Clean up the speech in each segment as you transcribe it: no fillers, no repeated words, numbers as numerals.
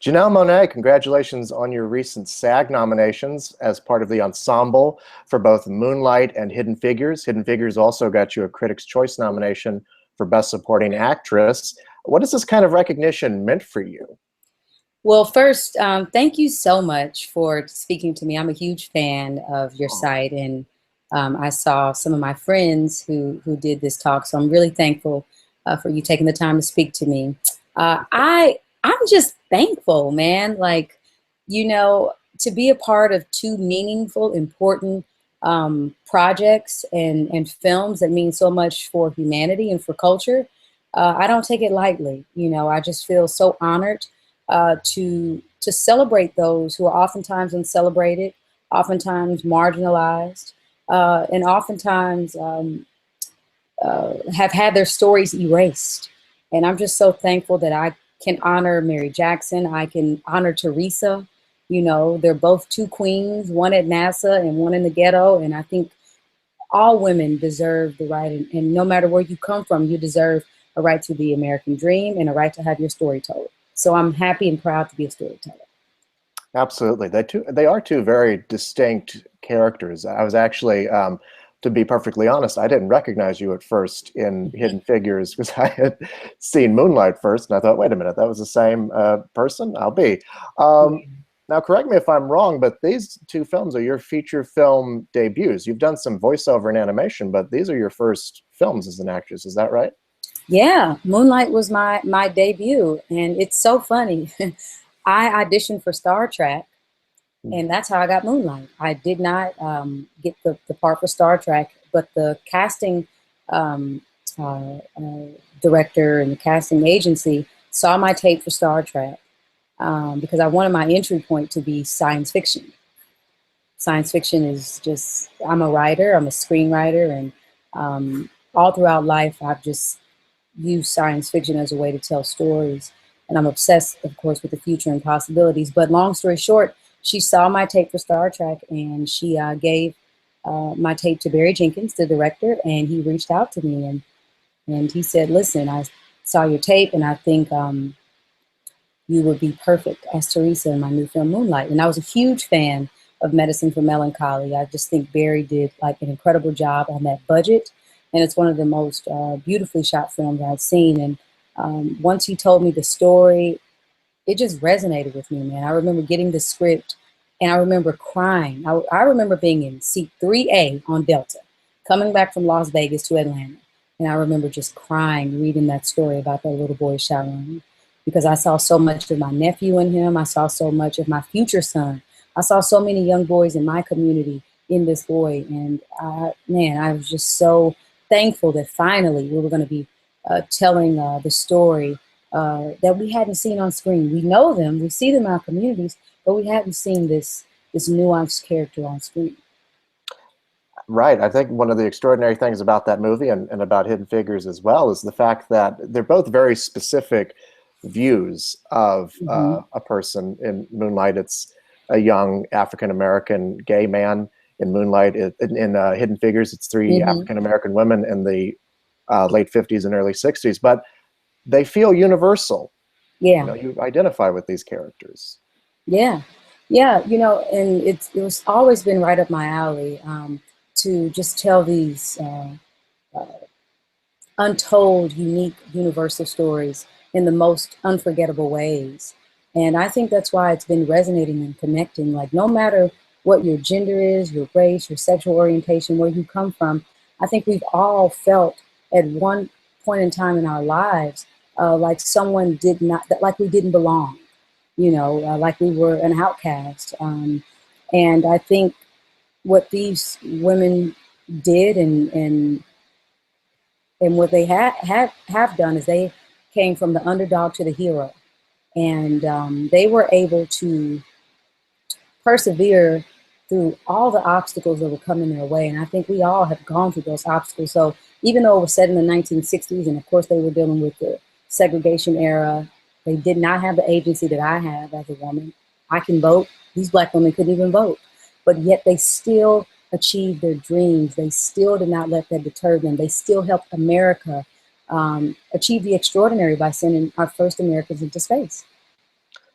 Janelle Monae, congratulations on your recent SAG nominations as part of the ensemble for both Moonlight and Hidden Figures. Hidden Figures also got you a Critics' Choice nomination for Best Supporting Actress. What has this kind of recognition meant for you? Well, first, thank you so much for speaking to me. I'm a huge fan of your Oh, site, and I saw some of my friends who did this talk, so I'm really thankful for you taking the time to speak to me. I'm just thankful, man. Like, to be a part of two meaningful, important projects and films that mean so much for humanity and for culture. I don't take it lightly. I just feel so honored to celebrate those who are oftentimes uncelebrated, oftentimes marginalized, and oftentimes have had their stories erased. And I'm just so thankful that I can honor Mary Jackson. I can honor Teresa. They're both two queens, one at NASA and one in the ghetto. And I think all women deserve the right, and no matter where you come from, you deserve a right to the American dream and a right to have your story told. So I'm happy and proud to be a storyteller. absolutely. They are two very distinct characters. I was actually, to be perfectly honest, I didn't recognize you at first in Hidden Figures because I had seen Moonlight first, and I thought, wait a minute, that was the same person? I'll be. Now, correct me if I'm wrong, but these two films are your feature film debuts. You've done some voiceover and animation, but these are your first films as an actress. Is that right? Yeah, Moonlight was my debut, and it's so funny. I auditioned for Star Trek, and that's how I got Moonlight. I did not get the part for Star Trek, but the casting um, director and the casting agency saw my tape for Star Trek because I wanted my entry point to be science fiction. Science fiction is just, I'm a writer, I'm a screenwriter, and all throughout life, I've just used science fiction as a way to tell stories. And I'm obsessed, of course, with the future and possibilities. But long story short, she saw my tape for Star Trek, and she gave my tape to Barry Jenkins, the director, and he reached out to me and he said, listen, I saw your tape, and I think you would be perfect as Teresa in my new film, Moonlight. And I was a huge fan of Medicine for Melancholy. I just think Barry did like an incredible job on that budget. And it's one of the most beautifully shot films I've seen. And once he told me the story, it just resonated with me, man. I remember getting the script and I remember crying. I remember being in seat 3A on Delta, coming back from Las Vegas to Atlanta. And I remember just crying, reading that story about that little boy Sharon, because I saw so much of my nephew in him. I saw so much of my future son. I saw so many young boys in my community in this boy. And man, I was just so thankful that finally we were going to be telling the story that we hadn't seen on screen. We know them, we see them in our communities, but we hadn't seen this nuanced character on screen. Right. I think one of the extraordinary things about that movie and about Hidden Figures as well is the fact that they're both very specific views of a person. In Moonlight, it's a young African-American gay man. In Moonlight, in Hidden Figures, it's three African-American women in the late 50s and early 60s. But they feel universal. Yeah. You identify with these characters. Yeah. Yeah. And it was always been right up my alley to just tell these untold, unique, universal stories in the most unforgettable ways. And I think that's why it's been resonating and connecting. Like, no matter what your gender is, your race, your sexual orientation, where you come from, I think we've all felt at one point in time in our lives like someone did not, like we didn't belong, like we were an outcast. And I think what these women did and what they have done is they came from the underdog to the hero. And they were able to persevere through all the obstacles that were coming their way. And I think we all have gone through those obstacles. So even though it was set in the 1960s, and of course they were dealing with the segregation era, they did not have the agency that I have as a woman. I can vote. These Black women couldn't even vote. But yet they still achieved their dreams. They still did not let that deter them. They still helped America achieve the extraordinary by sending our first Americans into space.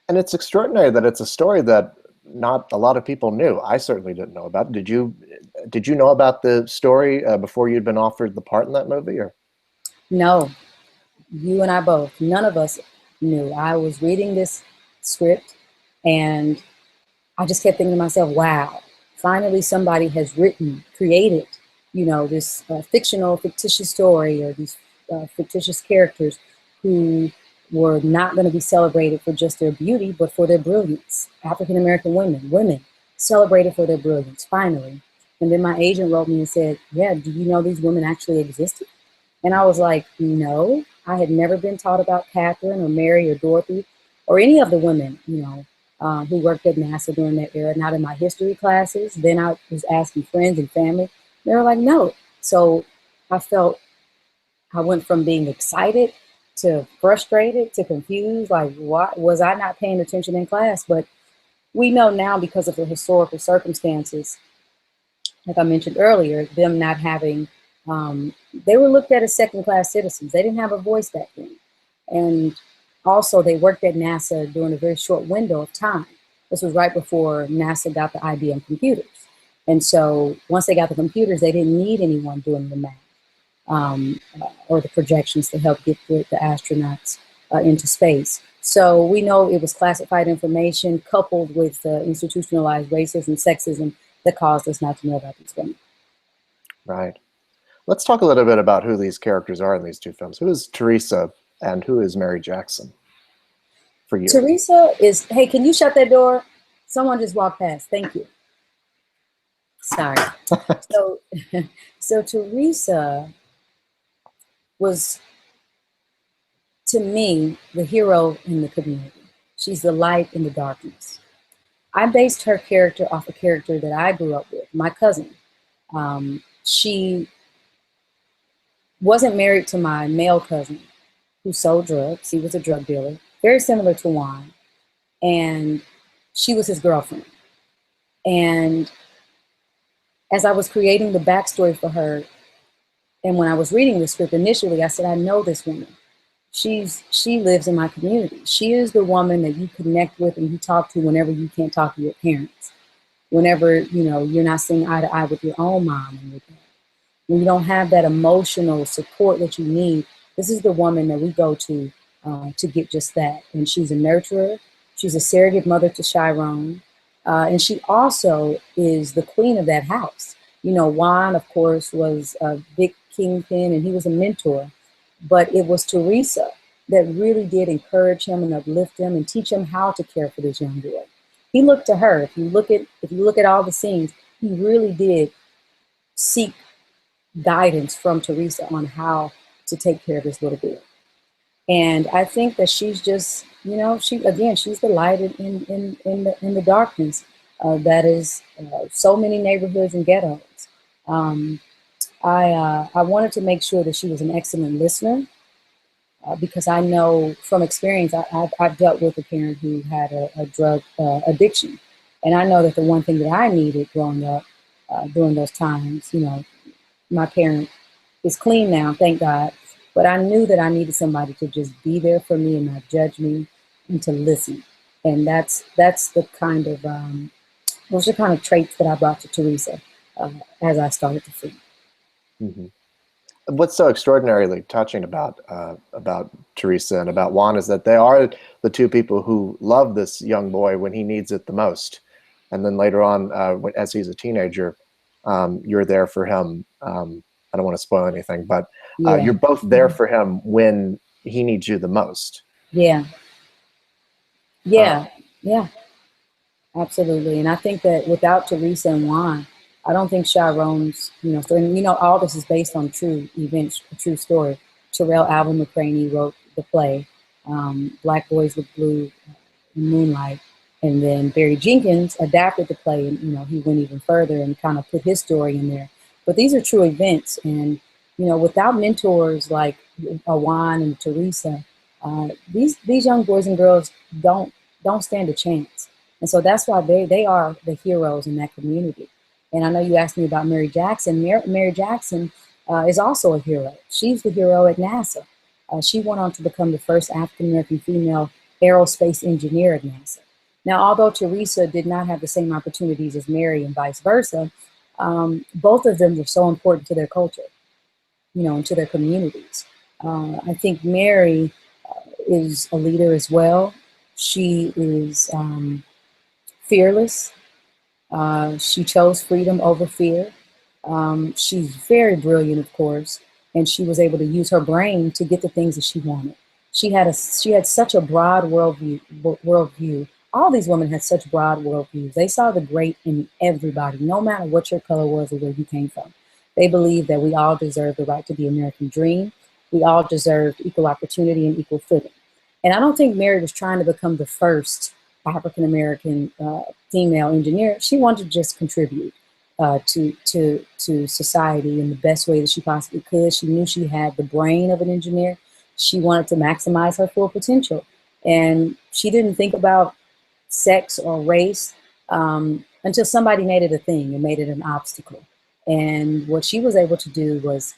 And it's extraordinary that it's a story that not a lot of people knew. I certainly didn't know about. Did you know about the story before you'd been offered the part in that movie? Or No, you and I both, none of us knew. I was reading this script and I just kept thinking to myself, wow, finally somebody has created, this fictitious story, or these fictitious characters who were not going to be celebrated for just their beauty, but for their brilliance. African American women celebrated for their brilliance, finally. And then my agent wrote me and said, yeah, do you know these women actually existed? And I was like, no, I had never been taught about Catherine or Mary or Dorothy or any of the women, who worked at NASA during that era, not in my history classes. Then I was asking friends and family. They were like, no. So I went from being excited to frustrated to confused. Like, what was I not paying attention in class? But we know now, because of the historical circumstances, like I mentioned earlier, them not having, they were looked at as second-class citizens. They didn't have a voice back then. And also, they worked at NASA during a very short window of time. This was right before NASA got the IBM computers. And so once they got the computers, they didn't need anyone doing the math or the projections to help get the astronauts into space. So we know it was classified information coupled with institutionalized racism, sexism, that caused us not to know about these women. right. Let's talk a little bit about who these characters are in these two films. Who is Teresa and who is Mary Jackson for you? Teresa is, hey, can you shut that door? Someone just walked past. Thank you. Sorry. So, so Teresa was, to me, the hero in the community. She's the light in the darkness. I based her character off a character that I grew up with, my cousin. She wasn't married to my male cousin who sold drugs. He was a drug dealer, very similar to Juan. And she was his girlfriend. And as I was creating the backstory for her, and when I was reading the script initially, I said, I know this woman. She lives in my community. She is the woman that you connect with and you talk to whenever you can't talk to your parents. Whenever, you're not seeing eye to eye with your own mom and your dad. When you don't have that emotional support that you need, this is the woman that we go to get just that. And she's a nurturer. She's a surrogate mother to Chiron. And she also is the queen of that house. Juan, of course, was a big kingpin and he was a mentor. But it was Teresa that really did encourage him and uplift him and teach him how to care for this young boy. He looked to her. If you look at all the scenes, he really did seek guidance from Teresa on how to take care of this little girl. And I think that she's just, she's the light in the darkness that is so many neighborhoods and ghettos. I wanted to make sure that she was an excellent listener because I know from experience, I've dealt with a parent who had a drug addiction. And I know that the one thing that I needed growing up during those times, my parent is clean now, thank God. But I knew that I needed somebody to just be there for me and not judge me and to listen. And that's the kind of, those are kind of traits that I brought to Teresa as I started to see. Mm-hmm. What's so extraordinarily touching about Teresa and about Juan is that they are the two people who love this young boy when he needs it the most, and then later on, as he's a teenager, you're there for him. I don't want to spoil anything, but you're both there for him when he needs you the most. Yeah, absolutely. And I think that without Teresa and Juan, I don't think Chiron's, story, and all this is based on true events, a true story. Terrell Alvin McCraney wrote the play, Black Boys with Blue, Moonlight, and then Barry Jenkins adapted the play, and he went even further and kind of put his story in there. But these are true events, and without mentors like Juan and Teresa, these young boys and girls don't stand a chance. And so that's why they are the heroes in that community. And I know you asked me about Mary Jackson. Mary Jackson is also a hero. She's the hero at NASA. She went on to become the first African-American female aerospace engineer at NASA. Now, although Teresa did not have the same opportunities as Mary and vice versa, both of them were so important to their culture, and to their communities. I think Mary is a leader as well. She is fearless. She chose freedom over fear. She's very brilliant, of course, and she was able to use her brain to get the things that she wanted. She had such a broad worldview. All these women had such broad worldviews. They saw the great in everybody, no matter what your color was or where you came from. They believed that we all deserve the right to the American dream. We all deserved equal opportunity and equal footing. And I don't think Mary was trying to become the first African-American female engineer. She wanted to just contribute to society in the best way that she possibly could. She knew she had the brain of an engineer. She wanted to maximize her full potential. And she didn't think about sex or race until somebody made it a thing and made it an obstacle. And what she was able to do was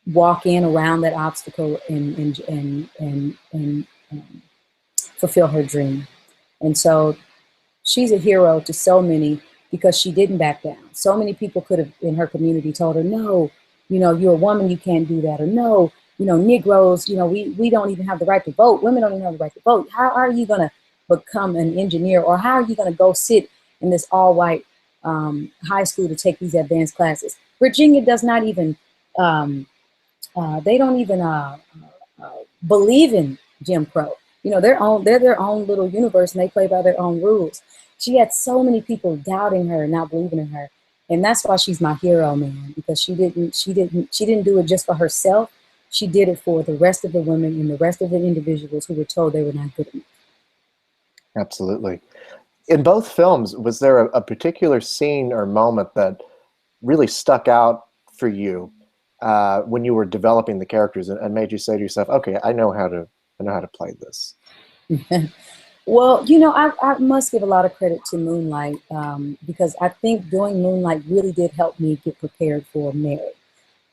walk in around that obstacle and fulfill her dream. And so she's a hero to so many because she didn't back down. So many people could have in her community told her, no, you're a woman, you can't do that. Or no, Negroes, we don't even have the right to vote. Women don't even have the right to vote. How are you going to become an engineer? Or how are you going to go sit in this all-white high school to take these advanced classes? Virginia does not even, they don't even believe in Jim Crow. They're their own little universe and they play by their own rules. She had so many people doubting her, not believing in her. And that's why she's my hero, man, because she didn't do it just for herself. She did it for the rest of the women and the rest of the individuals who were told they were not good enough. Absolutely. In both films, was there a particular scene or moment that really stuck out for you when you were developing the characters and made you say to yourself, okay, I know how to play this? Well, I must give a lot of credit to Moonlight because I think doing Moonlight really did help me get prepared for Mary.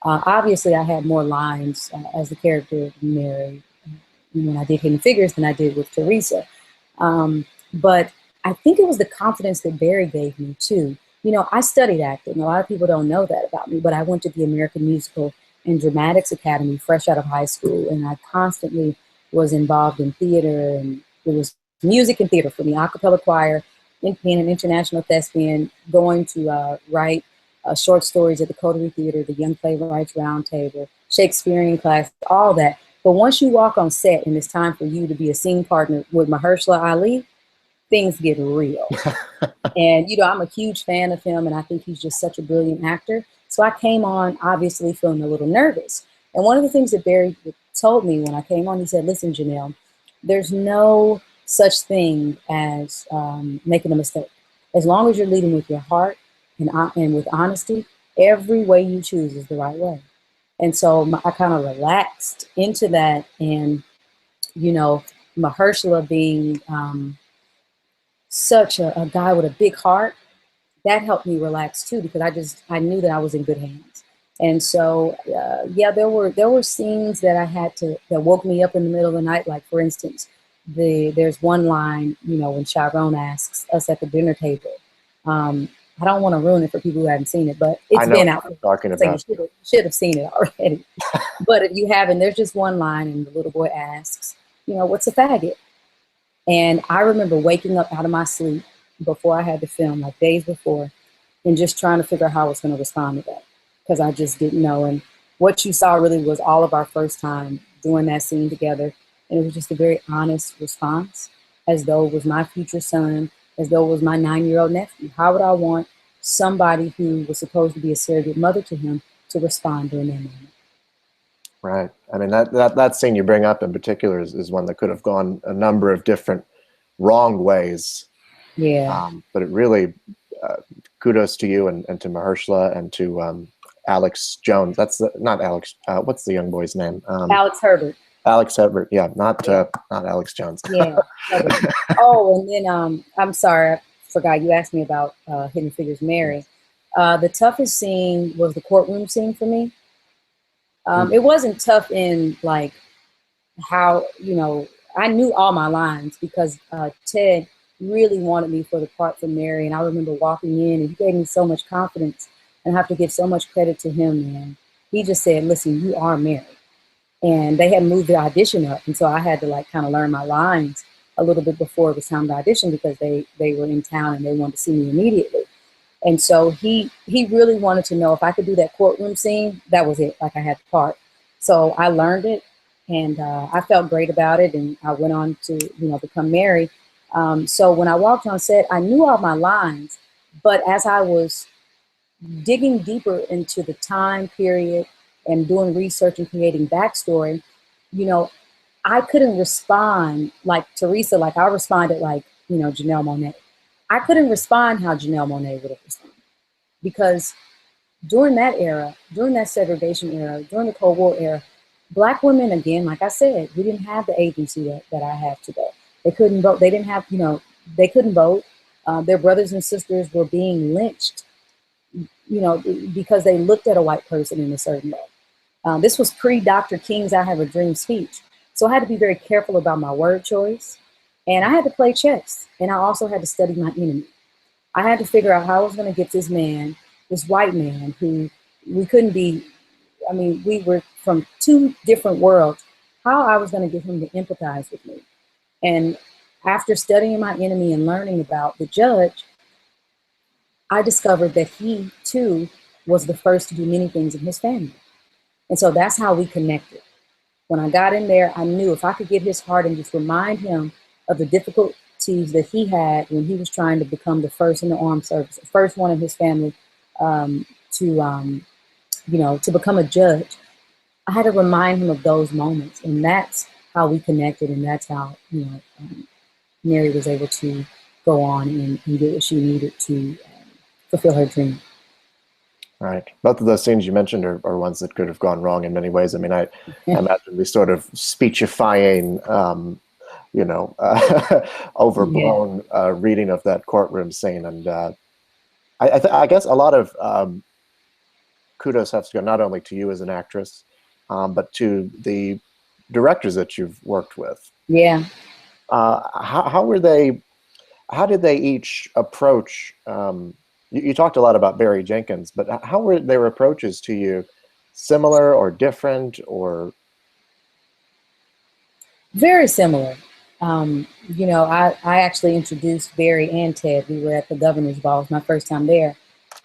Obviously, I had more lines as the character of Mary when I did Hidden Figures than I did with Teresa. But I think it was the confidence that Barry gave me, too. I studied acting. A lot of people don't know that about me, but I went to the American Musical and Dramatics Academy fresh out of high school, and I constantly was involved in theater, and it was music and theater for me, a cappella choir, being an international thespian, going to write short stories at the Coterie Theater, the Young Playwrights Roundtable, Shakespearean class, all that. But once you walk on set and it's time for you to be a scene partner with Mahershala Ali, things get real. And, I'm a huge fan of him, and I think he's just such a brilliant actor. So I came on, obviously, feeling a little nervous. And one of the things that Barry told me when I came on, he said, listen, Janelle, there's no such thing as making a mistake. As long as you're leading with your heart and with honesty, every way you choose is the right way. And so I kind of relaxed into that. And, Mahershala being such a guy with a big heart, that helped me relax too, because I knew that I was in good hands. And so, yeah, there were scenes that that woke me up in the middle of the night. Like, for instance, there's one line, when Chiron asks us at the dinner table. I don't want to ruin it for people who haven't seen it, but it's been out. Talking about. So you should have seen it already. But if you haven't, there's just one line, and the little boy asks, what's a faggot? And I remember waking up out of my sleep before I had to film, like days before, and just trying to figure out how I was going to respond to that, because I just didn't know. And what you saw really was all of our first time doing that scene together. And it was just a very honest response, as though it was my future son, as though it was my 9-year-old nephew. How would I want somebody who was supposed to be a surrogate mother to him to respond during that moment? Right. I mean, that scene you bring up in particular is one that could have gone a number of different wrong ways. Yeah. But it really, kudos to you and to Mahershala and to Alex Jones. That's not Alex. What's the young boy's name? Alex Herbert. Alex Herbert. Yeah, not Alex Jones. Yeah. Oh, and then I'm sorry, I forgot you asked me about Hidden Figures Mary. The toughest scene was the courtroom scene for me. It wasn't tough in like how I knew all my lines because Ted really wanted me for the part for Mary. And I remember walking in and he gave me so much confidence, and I have to give so much credit to him, man. He just said, listen, you are Mary. And they had moved the audition up. And so I had to like kind of learn my lines a little bit before it was time to audition because they were in town and they wanted to see me immediately. And so he really wanted to know if I could do that courtroom scene. That was it. Like I had the part. So I learned it, and I felt great about it. And I went on to, become Mary. So when I walked on set, I knew all my lines, but as I was digging deeper into the time period and doing research and creating backstory, you know, I couldn't respond like Teresa, like I responded like, Janelle Monae. I couldn't respond how Janelle Monae would have responded because during that era, during that segregation era, during the Cold War era, Black women, again, like I said, we didn't have the agency that I have today. They couldn't vote. They didn't have, they couldn't vote. Their brothers and sisters were being lynched, because they looked at a white person in a certain way. This was pre-Dr. King's I Have a Dream speech. So I had to be very careful about my word choice. And I had to play chess. And I also had to study my enemy. I had to figure out how I was going to get this man, this white man who we couldn't be, we were from two different worlds, how I was going to get him to empathize with me. And after studying my enemy and learning about the judge, I discovered that he too was the first to do many things in his family. And so that's how we connected. When I got in there, I knew if I could get his heart and just remind him of the difficulties that he had when he was trying to become the first in the armed service, the first one in his family to become a judge, I had to remind him of those moments. And that's how we connected. And that's how, Mary was able to go on and get what she needed to fulfill her dream. Right. Both of those scenes you mentioned are ones that could have gone wrong in many ways. I mean, I imagine the sort of speechifying, overblown reading of that courtroom scene. And I guess a lot of kudos has to go not only to you as an actress, but to the directors that you've worked with. Yeah. How were they? How did they each approach? You talked a lot about Barry Jenkins, but how were their approaches to you? Similar or different or? Very similar. I actually introduced Barry and Ted. We were at the governor's ball. It was my first time there.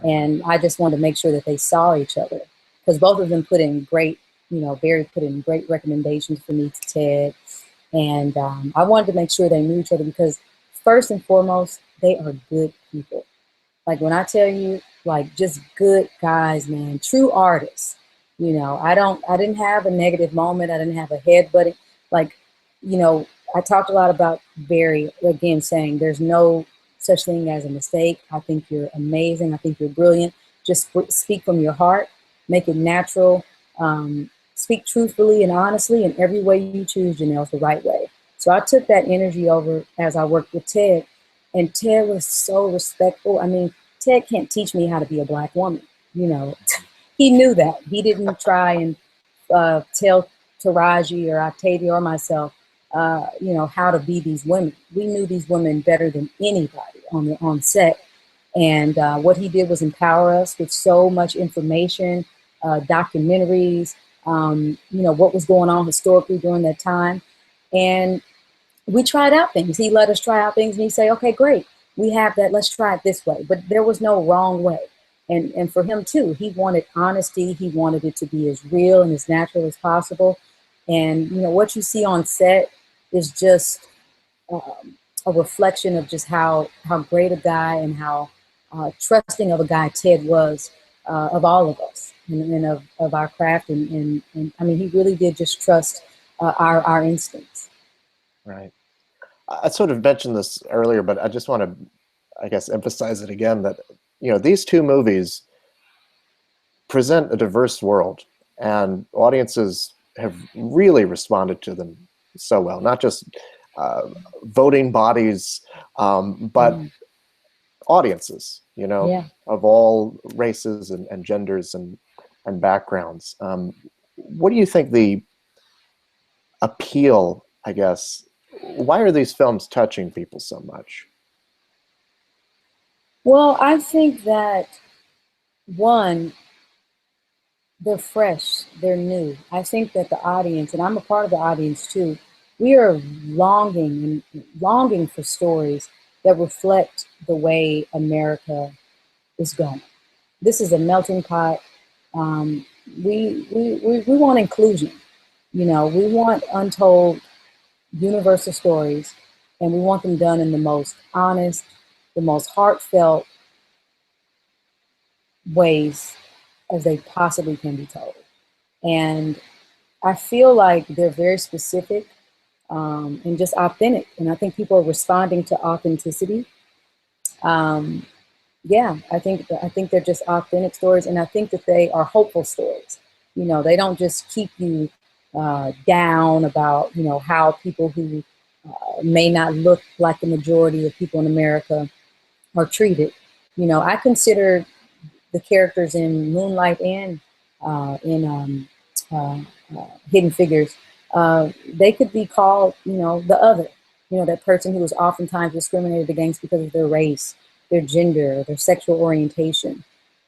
And I just wanted to make sure that they saw each other because both of them put in great, Barry put in great recommendations for me to Ted. And I wanted to make sure they knew each other because first and foremost, they are good people. Like when I tell you, like just good guys, man, true artists. I didn't have a negative moment. I didn't have a headbutting. Like, I talked a lot about Barry, again, saying there's no such thing as a mistake. I think you're amazing. I think you're brilliant. Just speak from your heart, make it natural, speak truthfully and honestly in every way you choose, Janelle, the right way. So I took that energy over as I worked with Ted. And Ted was so respectful. I mean, Ted can't teach me how to be a Black woman. He knew that. He didn't try and tell Taraji or Octavia or myself, how to be these women. We knew these women better than anybody on set. And what he did was empower us with so much information, documentaries, what was going on historically during that time. And we tried out things. He let us try out things and he'd say, okay, great. We have that. Let's try it this way. But there was no wrong way. And for him too, he wanted honesty. He wanted it to be as real and as natural as possible. And, what you see on set is just a reflection of just how great a guy and how trusting of a guy Ted was of all of us and of our craft. And I mean, he really did just trust our instincts. Right. I sort of mentioned this earlier, but I just want to, I guess, emphasize it again that, these two movies present a diverse world and audiences have really responded to them so well, not just voting bodies, but audiences, of all races and genders and backgrounds. What do you think the appeal, I guess, Why are these films touching people so much? Well, I think that one, they're fresh, they're new. I think that the audience, and I'm a part of the audience too, we are longing for stories that reflect the way America is going. This is a melting pot. Um, we want inclusion. You know, we want untold universal stories, and we want them done in the most honest, the most heartfelt ways as they possibly can be told. And I feel like they're very specific and just authentic. And I think people are responding to authenticity. Um, yeah, I think they're just authentic stories, and I think that they are hopeful stories. You know, they don't just keep you down about how people who may not look like the majority of people in America are treated. You know, I consider the characters in Moonlight and in uh, Hidden Figures, they could be called, the other, that person who is oftentimes discriminated against because of their race, their gender, their sexual orientation.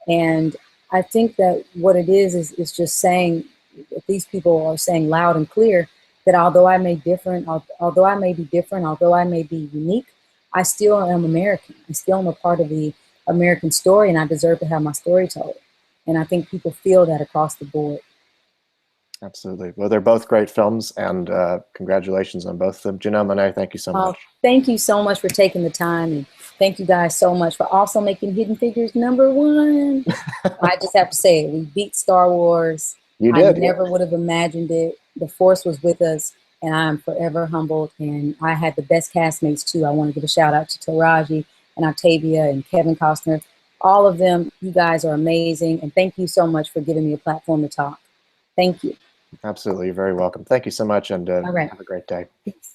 And I think that what it is just saying, that these people are saying loud and clear that although I may different, although I may be different, although I may be unique, I still am American. I still am a part of the American story, and I deserve to have my story told. And I think people feel that across the board. Absolutely. Well, they're both great films, and congratulations on both of them. Janelle Monae, thank you so much. Thank you so much for taking the time, and thank you guys so much for also making Hidden Figures #1. I just have to say it. We beat Star Wars. You I did. never would have imagined it. The Force was with us, and I am forever humbled. And I had the best castmates too. I want to give a shout out to Taraji and Octavia and Kevin Costner. All of them, you guys are amazing. And thank you so much for giving me a platform to talk. Thank you. Absolutely. You're very welcome. Thank you so much, and All right. have a great day. Peace.